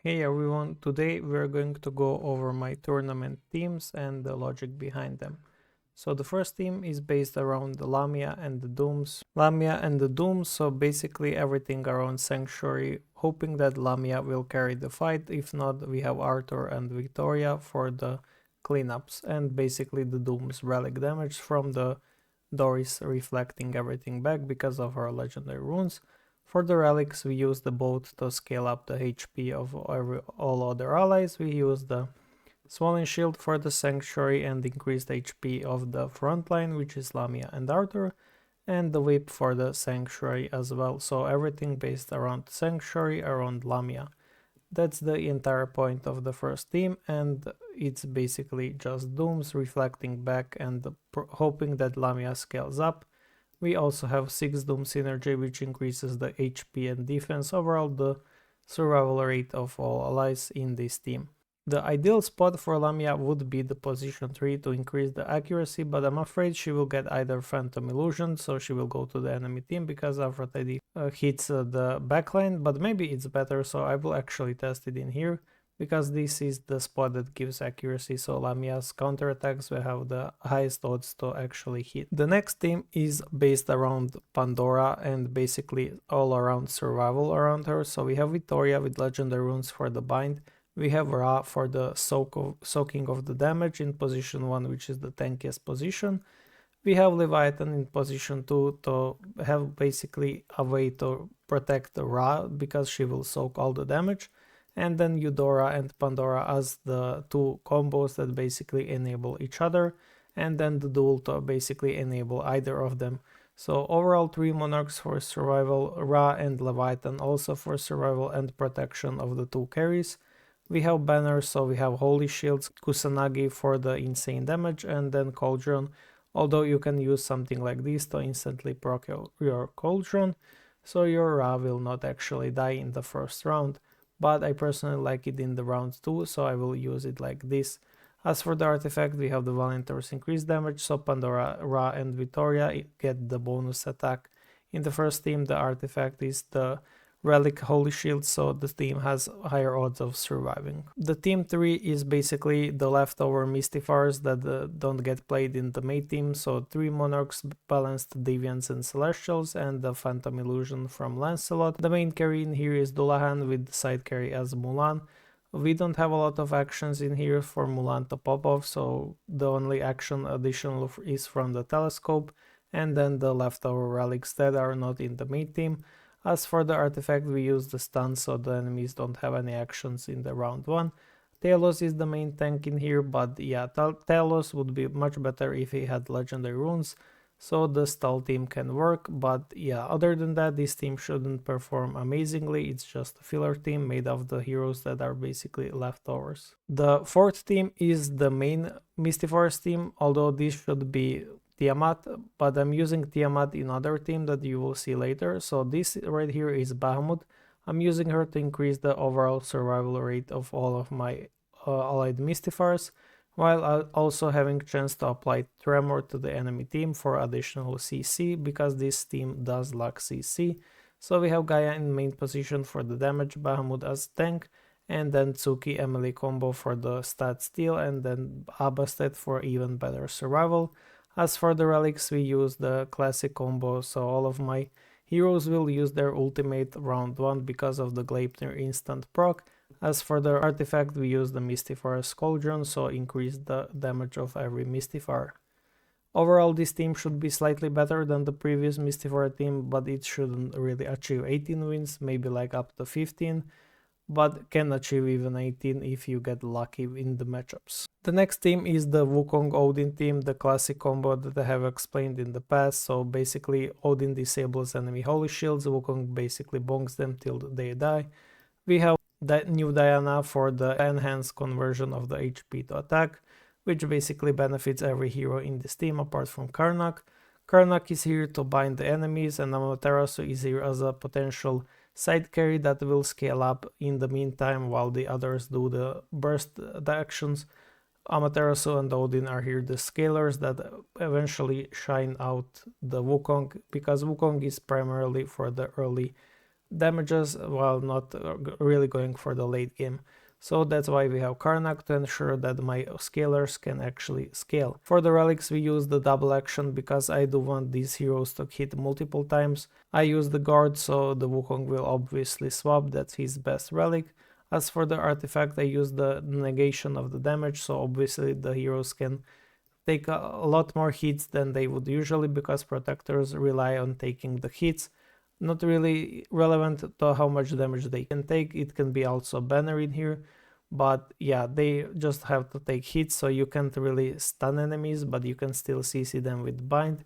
Hey everyone, today we're going to go over my tournament teams and the logic behind them. So the first team is based around the Lamia and the Dooms. Lamia and the Dooms, so basically everything around Sanctuary, hoping that Lamia will carry the fight. If not, we have Arthur and Victoria for the cleanups, and basically the Dooms relic damage from the Doris reflecting everything back because of her legendary runes. For the relics, we use the boat to scale up the HP of all other allies. We use the Swollen Shield for the Sanctuary and increased HP of the front line, which is Lamia and Arthur, and the Whip for the Sanctuary as well. So everything based around Sanctuary, around Lamia. That's the entire point of the first team, and it's basically just Dooms reflecting back and hoping that Lamia scales up. We also have 6 Doom synergy, which increases the HP and defense, overall the survival rate of all allies in this team. The ideal spot for Lamia would be the position 3 to increase the accuracy, but I'm afraid she will get either Phantom Illusion, so she will go to the enemy team because Aphrodite hits the backline, but maybe it's better, so I will actually test it in here, because this is the spot that gives accuracy, so Lamia's counterattacks will have the highest odds to actually hit. The next team is based around Pandora and basically all around survival around her, so we have Victoria with legendary runes for the bind. We have Ra for the soaking of the damage in position 1, which is the tankiest position. We have Leviathan in position 2 to have basically a way to protect the Ra because she will soak all the damage. And then Eudora and Pandora as the two combos that basically enable each other, and then the duel to basically enable either of them. So overall 3 monarchs for survival, Ra and Leviathan also for survival and protection of the 2 carries. We have banners, so we have Holy Shields, Kusanagi for the insane damage, and then Cauldron, although you can use something like this to instantly proc your Cauldron, so your Ra will not actually die in the first round. But I personally like it in the round 2, so I will use it like this. As for the artifact, we have the Volunteers increased damage, so Pandora, Ra and Victoria get the bonus attack. In the first team, the artifact is the Relic Holy Shield, so the team has higher odds of surviving. The team 3 is basically the leftover Mystifiers that don't get played in the main team, so 3 Monarchs, Balanced Deviants and Celestials, and the Phantom Illusion from Lancelot. The main carry in here is Dullahan with the side carry as Mulan. We don't have a lot of actions in here for Mulan to pop off, so the only action additional is from the Telescope, and then the leftover relics that are not in the main team. As for the artifact, we use the stun so the enemies don't have any actions in the round 1. Talos is the main tank in here, but yeah, Talos would be much better if he had legendary runes, so the stall team can work, but yeah, other than that, this team shouldn't perform amazingly. It's just a filler team made of the heroes that are basically leftovers. The fourth team is the main Mystifiers team, although this should be Tiamat, but I'm using Tiamat in other team that you will see later. So this right here is Bahamut. I'm using her to increase the overall survival rate of all of my allied Mystifiers, while also having chance to apply Tremor to the enemy team for additional CC, because this team does lack CC. So we have Gaia in main position for the damage, Bahamut as tank, and then Tsuki Emily combo for the stat steal, and then Abastet for even better survival. As for the relics, we use the classic combo, so all of my heroes will use their ultimate round 1 because of the Gleipnir instant proc. As for the artifact, we use the Mystifier's Cauldron, so increase the damage of every Mystifier. Overall, this team should be slightly better than the previous Mystifier team, but it shouldn't really achieve 18 wins, maybe like up to 15. But can achieve even 18 if you get lucky in the matchups. The next team is the Wukong Odin team, the classic combo that I have explained in the past. So basically Odin disables enemy holy shields, Wukong basically bonks them till they die. We have that new Diana for the enhanced conversion of the HP to attack, which basically benefits every hero in this team apart from Karnak. Karnak is here to bind the enemies, and Amaterasu is here as a potential side carry that will scale up in the meantime while the others do the burst actions. Amaterasu and Odin are here the scalers that eventually shine out the Wukong, because Wukong is primarily for the early damages while not really going for the late game. So that's why we have Karnak to ensure that my scalers can actually scale. For the relics we use the double action because I do want these heroes to hit multiple times. I use the guard, so the Wukong will obviously swap, that's his best relic. As for the artifact, I use the negation of the damage, so obviously the heroes can take a lot more hits than they would usually because protectors rely on taking the hits. Not really relevant to how much damage they can take. It can be also banner in here, but yeah, they just have to take hits, so you can't really stun enemies, but you can still CC them with bind,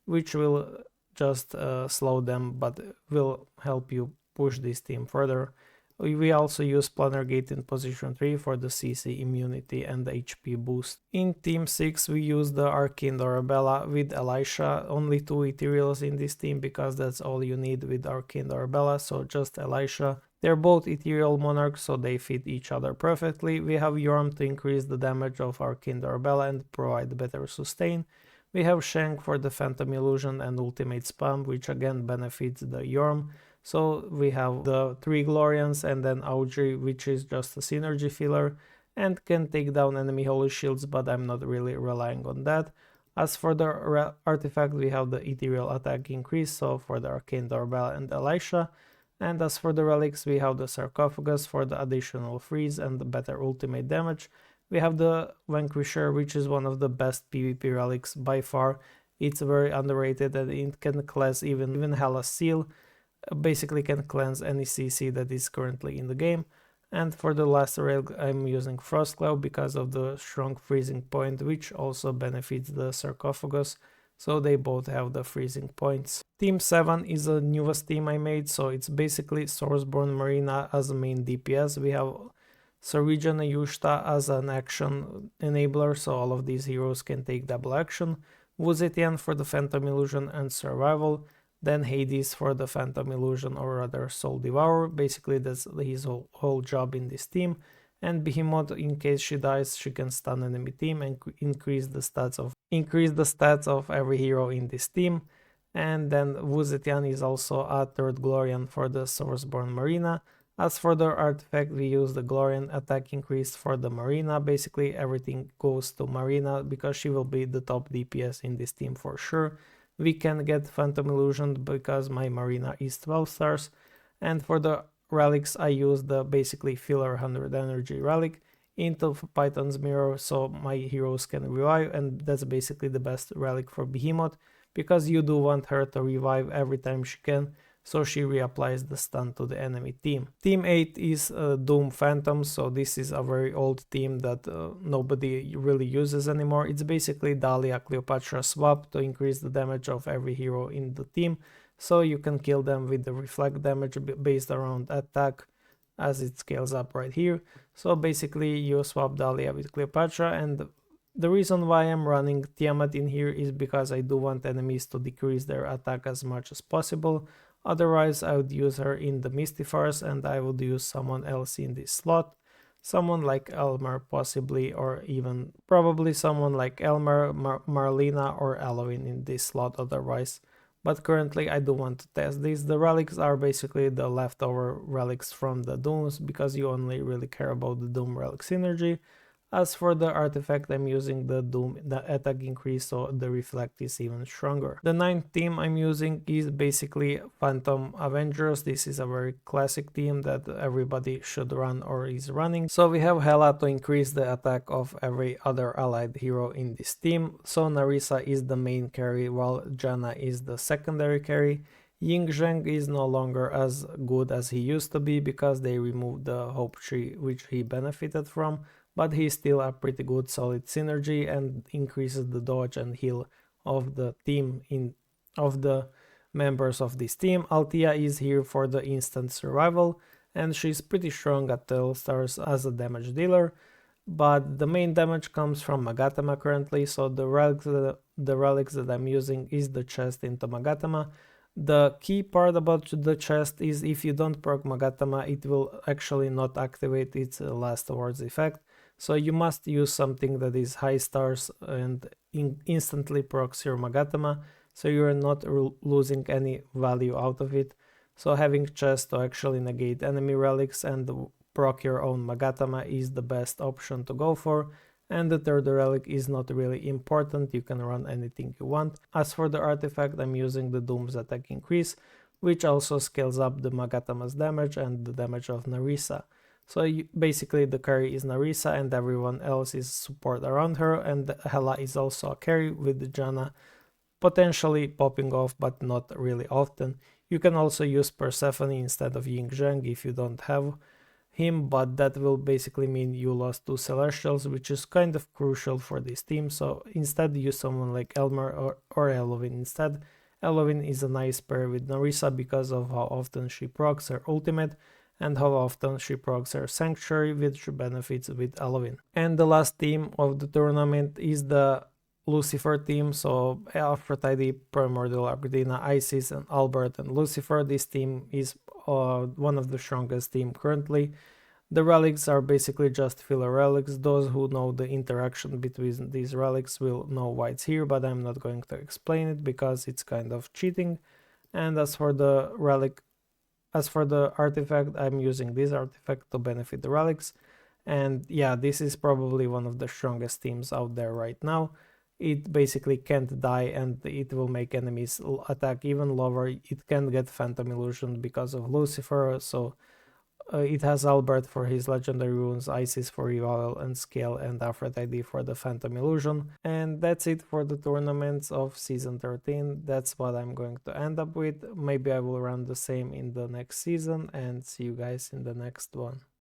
which will just slow them, but will help you push this team further. We also use Planner Gate in position 3 for the CC immunity and the HP boost. In team 6 we use the Arcane Dorabella with Elisha, only 2 Ethereals in this team because that's all you need with Arcane Dorabella, so just Elisha. They're both Ethereal Monarchs, so they fit each other perfectly. We have Yorm to increase the damage of Arcane Dorabella and provide better sustain. We have Shank for the Phantom Illusion and Ultimate Spam, which again benefits the Yorm. So we have the 3 Glorians and then Audrey, which is just a synergy filler and can take down enemy holy shields, but I'm not really relying on that. As for the artifact, we have the Ethereal attack increase, so for the Arcane Doorbell and Elisha. And as for the relics, we have the Sarcophagus for the additional freeze and the better ultimate damage. We have the Vanquisher, which is one of the best PvP relics by far. It's very underrated and it can cleanse even Hellas Seal. Basically can cleanse any CC that is currently in the game. And for the last relic I'm using Frostclaw because of the strong freezing point, which also benefits the Sarcophagus, so they both have the freezing points. Team 7 is the newest team I made, so it's basically Sourceborn Marina as the main DPS. We have Sarija Yushta as an action enabler, so all of these heroes can take double action. Wuzetian for the Phantom Illusion and Survival. Then Hades for the Phantom Illusion, or rather Soul Devourer. Basically that's his whole job in this team. And Behemoth, in case she dies, she can stun enemy team and increase the stats of every hero in this team. And then Wuzetian is also a third Glorian for the Sourceborn Marina. As for the artifact, we use the Glorian attack increase for the Marina. Basically everything goes to Marina because she will be the top DPS in this team for sure. We can get Phantom Illusion because my Marina is 12 stars. And for the relics, I use the basically filler 100 energy relic into Python's mirror, so my heroes can revive, and that's basically the best relic for Behemoth because you do want her to revive every time she can, so she reapplies the stun to the enemy team. Team 8 is Doom Phantom, so this is a very old team that nobody really uses anymore. It's basically Dahlia Cleopatra swap to increase the damage of every hero in the team, so you can kill them with the reflect damage based around attack as it scales up right here. So basically you swap Dahlia with Cleopatra, and the reason why I'm running Tiamat in here is because I do want enemies to decrease their attack as much as possible. Otherwise, I would use her in the Mystifiers and I would use someone else in this slot. Someone like Elmer possibly, or even probably someone like Elmer, Marlena or Eloin in this slot otherwise. But currently I do want to test this. The relics are basically the leftover relics from the Dooms because you only really care about the Doom relic synergy. As for the artifact, I'm using the Doom, the attack increase, so the reflect is even stronger. The 9th team I'm using is basically Phantom Avengers. This is a very classic team that everybody should run or is running. So we have Hela to increase the attack of every other allied hero in this team. So Narissa is the main carry while Janna is the secondary carry. Ying Zheng is no longer as good as he used to be because they removed the Hope Tree which he benefited from, but he's still a pretty good solid synergy and increases the dodge and heal of the team of the members of this team. Althea is here for the instant survival and she's pretty strong at 12 stars as a damage dealer, but the main damage comes from Magatama currently, so the relics that I'm using is the chest into Magatama. The key part about the chest is if you don't proc Magatama, it will actually not activate its last words effect. So you must use something that is high stars and instantly procs your Magatama, so you're not losing any value out of it. So having chests to actually negate enemy relics and proc your own Magatama is the best option to go for. And the third relic is not really important, you can run anything you want. As for the artifact, I'm using the Doom's attack increase, which also scales up the Magatama's damage and the damage of Narisa. So basically the carry is Narisa and everyone else is support around her, and Hela is also a carry with Janna potentially popping off, but not really often. You can also use Persephone instead of Ying Zheng if you don't have him, but that will basically mean you lost 2 Celestials, which is kind of crucial for this team. So instead use someone like Elmer or Elovin instead. Elovin is a nice pair with Narisa because of how often she procs her ultimate and how often she procs her Sanctuary, which benefits with Elovin. And the last team of the tournament is the Lucifer team, so Aphrodite, Primordial Arcadina, Isis, and Albert and Lucifer. This team is one of the strongest team currently. The relics are basically just filler relics. Those who know the interaction between these relics will know why it's here, but I'm not going to explain it because it's kind of cheating. And as for the artifact, I'm using this artifact to benefit the relics. And yeah, this is probably one of the strongest teams out there right now. It basically can't die and it will make enemies attack even lower. It can get Phantom Illusion because of Lucifer, so it has Albert for his legendary runes, Isis for revival and scale, and Aphrodite for the Phantom Illusion. And that's it for the tournaments of season 13. That's what I'm going to end up with. Maybe I will run the same in the next season, and see you guys in the next one.